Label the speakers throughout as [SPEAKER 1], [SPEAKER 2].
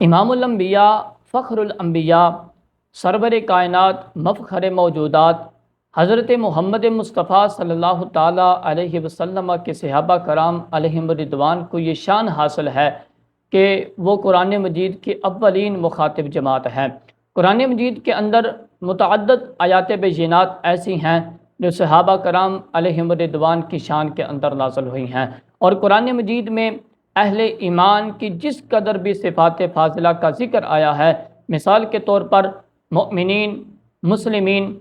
[SPEAKER 1] امام الانبیاء، فخر الانبیاء، سرور کائنات، مفخر موجودات، حضرت محمد مصطفیٰ صلی اللہ تعالیٰ علیہ وسلم کے صحابہ کرام علیہم رضوان کو یہ شان حاصل ہے کہ وہ قرآن مجید کی اولین مخاطب جماعت ہے۔ قرآن مجید کے اندر متعدد آیات بینات ایسی ہیں جو صحابہ کرام علیہم رضوان کی شان کے اندر نازل ہوئی ہیں، اور قرآن مجید میں اہل ایمان کی جس قدر بھی صفات فاضلہ کا ذکر آیا ہے، مثال کے طور پر مؤمنین، مسلمین،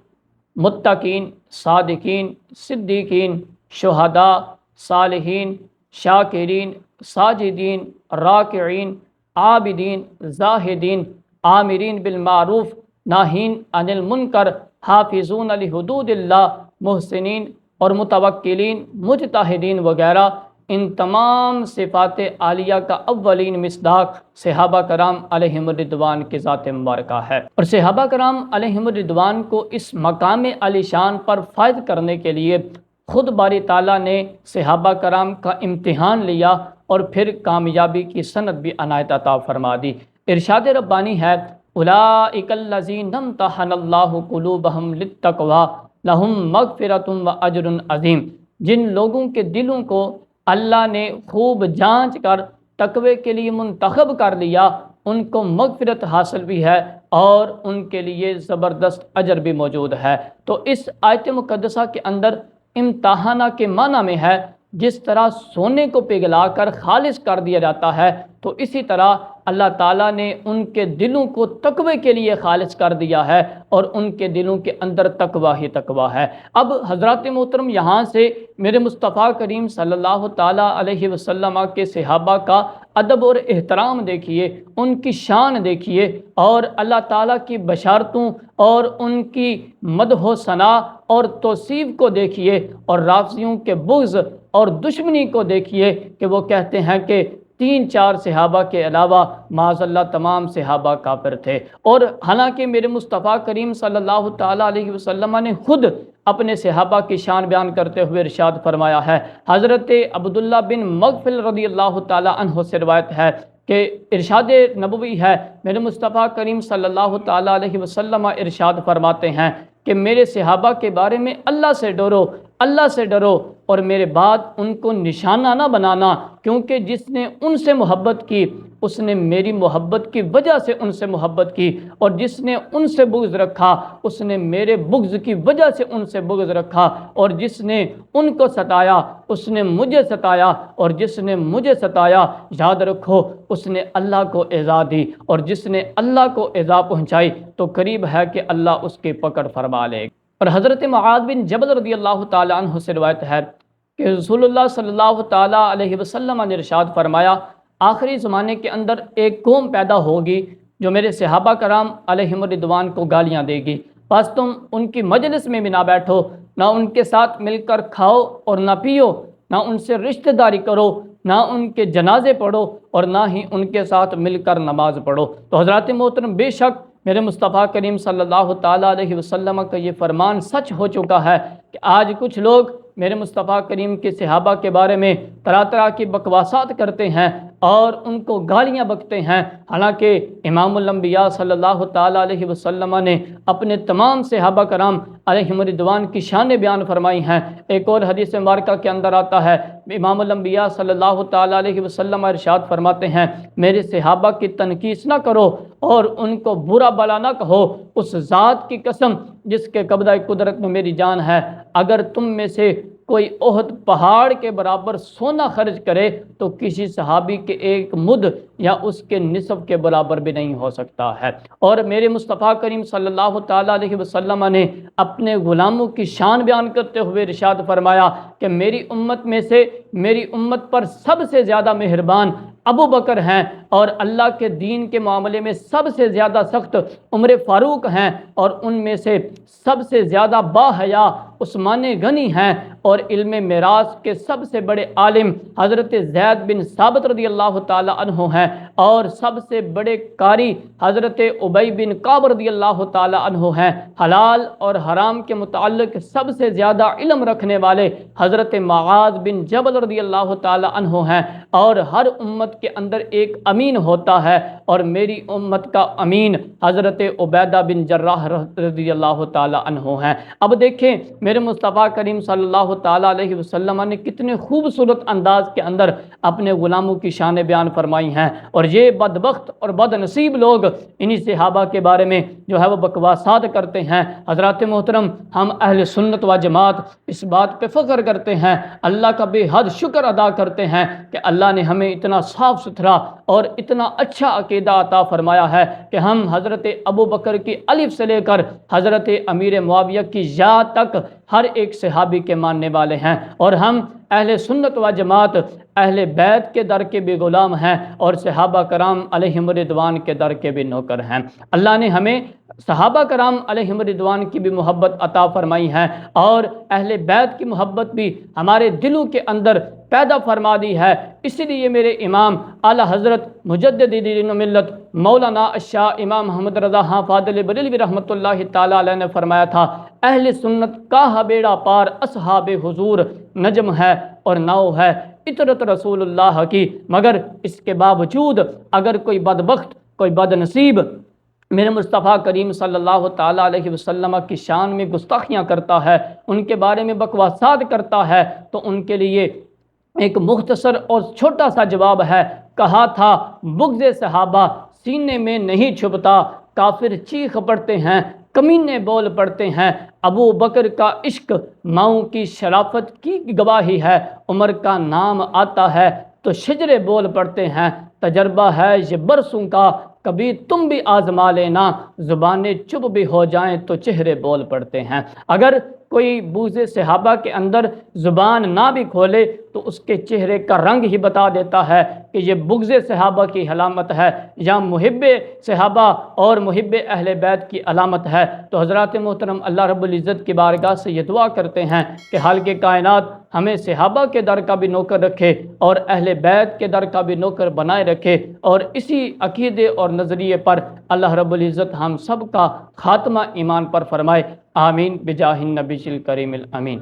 [SPEAKER 1] متقین، صادقین، صدیقین، شہداء، صالحین، شاکرین، ساجدین، راکعین، عابدین، زاہدین، آمرین بالمعروف، ناہین عن المنکر، حافظون لحدود اللہ، محسنین اور متوکلین، مجتہدین وغیرہ، ان تمام صفات عالیہ کا اولین مصداق صحابہ کرام علیہم رضوان کی ذات مبارکہ ہے۔ اور صحابہ کرام علیہم رضوان کو اس مقام عالی شان پر فائز کرنے کے لیے خود باری تعالیٰ نے صحابہ کرام کا امتحان لیا اور پھر کامیابی کی سند بھی عنایت عطا فرما دی۔ ارشاد ربانی ہے، اولئک الذین امتحن اللہ قلوبہم للتقوی لہم مغفرۃ واجر عظیم۔ جن لوگوں کے دلوں کو اللہ نے خوب جانچ کر تقوی کے لیے منتخب کر لیا، ان کو مغفرت حاصل بھی ہے اور ان کے لیے زبردست اجر بھی موجود ہے۔ تو اس آیت مقدسہ کے اندر امتحانہ کے معنی میں ہے جس طرح سونے کو پگھلا کر خالص کر دیا جاتا ہے، تو اسی طرح اللہ تعالیٰ نے ان کے دلوں کو تقوی کے لیے خالص کر دیا ہے، اور ان کے دلوں کے اندر تقوی ہی تقوی ہے۔ اب حضرات محترم، یہاں سے میرے مصطفیٰ کریم صلی اللہ تعالیٰ علیہ وسلم کے صحابہ کا ادب اور احترام دیکھیے، ان کی شان دیکھیے، اور اللہ تعالیٰ کی بشارتوں اور ان کی مدح و ثنا اور توصیف کو دیکھیے، اور رافضیوں کے بغض اور دشمنی کو دیکھیے کہ وہ کہتے ہیں کہ 3-4 صحابہ کے علاوہ معاذ اللہ تمام صحابہ کافر تھے، اور حالانکہ میرے مصطفیٰ کریم صلی اللہ تعالیٰ علیہ وسلم نے خود اپنے صحابہ کی شان بیان کرتے ہوئے ارشاد فرمایا ہے۔ حضرت عبداللہ بن مغفل رضی اللہ تعالیٰ عنہ سے روایت ہے کہ ارشاد نبوی ہے، میرے مصطفیٰ کریم صلی اللہ تعالیٰ علیہ وسلم ارشاد فرماتے ہیں کہ میرے صحابہ کے بارے میں اللہ سے ڈرو، اللہ سے ڈرو، اور میرے بعد ان کو نشانہ نہ بنانا، کیونکہ جس نے ان سے محبت کی اس نے میری محبت کی وجہ سے ان سے محبت کی، اور جس نے ان سے بغض رکھا اس نے میرے بغض کی وجہ سے ان سے بغض رکھا، اور جس نے ان کو ستایا اس نے مجھے ستایا، اور جس نے مجھے ستایا یاد رکھو اس نے اللہ کو ایذا دی، اور جس نے اللہ کو ایذا پہنچائی تو قریب ہے کہ اللہ اس کی پکڑ فرما لے۔ اور حضرت معاذ بن جبل رضی اللہ تعالیٰ عنہ سے روایت ہے کہ رسول اللہ صلی اللہ تعالیٰ علیہ وسلم نے ارشاد فرمایا، آخری زمانے کے اندر ایک قوم پیدا ہوگی جو میرے صحابہ کرام علیہم رضوان کو گالیاں دے گی، بس تم ان کی مجلس میں بھی نہ بیٹھو، نہ ان کے ساتھ مل کر کھاؤ اور نہ پیو، نہ ان سے رشتہ داری کرو، نہ ان کے جنازے پڑھو، اور نہ ہی ان کے ساتھ مل کر نماز پڑھو۔ تو حضرات محترم، بے شک میرے مصطفیٰ کریم صلی اللہ تعالیٰ علیہ وسلم کا یہ فرمان سچ ہو چکا ہے کہ آج کچھ لوگ میرے مصطفیٰ کریم کے صحابہ کے بارے میں طرح طرح کی بکواسات کرتے ہیں اور ان کو گالیاں بکتے ہیں، حالانکہ امام الانبیاء صلی اللہ تعالیٰ علیہ وسلم نے اپنے تمام صحابہ کرام علیہم رضوان کی شانیں بیان فرمائی ہیں۔ ایک اور حدیث مبارکہ کے اندر آتا ہے، امام الانبیاء صلی اللہ تعالیٰ علیہ وسلم ارشاد فرماتے ہیں، میرے صحابہ کی تنقیص نہ کرو اور ان کو برا بلا نہ کہو، اس ذات کی قسم جس کے قبضہ قدرت میں میری جان ہے، اگر تم میں سے کوئی احد پہاڑ کے برابر سونا خرچ کرے تو کسی صحابی کے ایک مد یا اس کے نصف کے برابر بھی نہیں ہو سکتا ہے۔ اور میرے مصطفیٰ کریم صلی اللہ تعالیٰ علیہ وسلم نے اپنے غلاموں کی شان بیان کرتے ہوئے ارشاد فرمایا کہ میری امت میں سے میری امت پر سب سے زیادہ مہربان ابو بکر ہیں، اور اللہ کے دین کے معاملے میں سب سے زیادہ سخت عمر فاروق ہیں، اور ان میں سے سب سے زیادہ باحیا عثمان غنی ہیں، اور علم میراث کے سب سے بڑے عالم حضرت زید بن ثابت رضی اللہ تعالی عنہ ہیں، اور سب سے بڑے قاری حضرت ابی بن کعب رضی اللہ تعالی عنہ ہیں۔ حلال اور حرام کے متعلق سب سے زیادہ علم رکھنے والے حضرت معاذ بن جبل رضی اللہ تعالی عنہ ہیں، اور ہر امت کے اندر ایک امین ہوتا ہے، اور میری امت کا امین حضرت عبیدہ بن جراح رضی اللہ تعالی عنہ ہیں۔ اب دیکھیں میرے مصطفیٰ کریم صلی اللہ تعالی علیہ وسلم نے کتنے خوبصورت انداز کے اندر اپنے غلاموں کی شان بیان فرمائی ہیں، اور یہ بدبخت اور بد نصیب لوگ انہی صحابہ کے بارے میں جو ہے وہ بکواسات کرتے ہیں۔ حضرات محترم، ہم اہل سنت و جماعت اس بات پہ فخر کرتے ہیں، اللہ کا بے حد شکر ادا کرتے ہیں کہ اللہ نے ہمیں اتنا صاف ستھرا اور اتنا اچھا عقیدہ عطا فرمایا ہے کہ ہم حضرت ابو بکر کی الف سے لے کر حضرت امیر معاویہ کی یا تک ہر ایک صحابی کے ماننے والے ہیں، اور ہم اہل سنت و جماعت اہل بیت کے در کے بھی غلام ہیں، اور صحابہ کرام علیہم رضوان کے در کے بھی نوکر ہیں۔ اللہ نے ہمیں صحابہ کرام علیہم رضوان کی بھی محبت عطا فرمائی ہے، اور اہل بیت کی محبت بھی ہمارے دلوں کے اندر پیدا فرما دی ہے۔ اسی لیے میرے امام اعلیٰ حضرت مجدد دین و ملت مولانا الشاہ امام محمد رضا خان فاضل بریلوی رحمۃ اللہ تعالیٰ علیہ نے فرمایا تھا، اہل سنت کا بیڑا پار اصحاب حضور نجم ہے اور ناؤ ہے اطرت رسول اللہ کی، مگر اس کے باوجود اگر کوئی بدبخت، کوئی بد نصیب میرے مصطفیٰ کریم صلی اللہ تعالیٰ علیہ وسلم کی شان میں گستاخیاں کرتا ہے، ان کے بارے میں بکواسات کرتا ہے، تو ان کے لیے ایک مختصر اور چھوٹا سا جواب ہے۔ کہا تھا بغض صحابہ سینے میں نہیں چھپتا، کافر چیخ پڑتے ہیں، کمینے بول پڑتے ہیں۔ ابو بکر کا عشق ماؤں کی شرافت کی گواہی ہے، عمر کا نام آتا ہے تو شجرے بول پڑتے ہیں۔ تجربہ ہے یہ برسوں کا، کبھی تم بھی آزما لینا، زبانیں چپ بھی ہو جائیں تو چہرے بول پڑتے ہیں۔ اگر کوئی بغض صحابہ کے اندر زبان نہ بھی کھولے تو اس کے چہرے کا رنگ ہی بتا دیتا ہے کہ یہ بغض صحابہ کی علامت ہے یا محب صحابہ اور محب اہل بیت کی علامت ہے۔ تو حضرات محترم، اللہ رب العزت کی بارگاہ سے یہ دعا کرتے ہیں کہ خالق کائنات ہمیں صحابہ کے در کا بھی نوکر رکھے اور اہل بیت کے در کا بھی نوکر بنائے رکھے، اور اسی عقیدے اور نظریے پر اللہ رب العزت ہم سب کا خاتمہ ایمان پر فرمائے۔ آمین بجاہ النبی الکریم الامین۔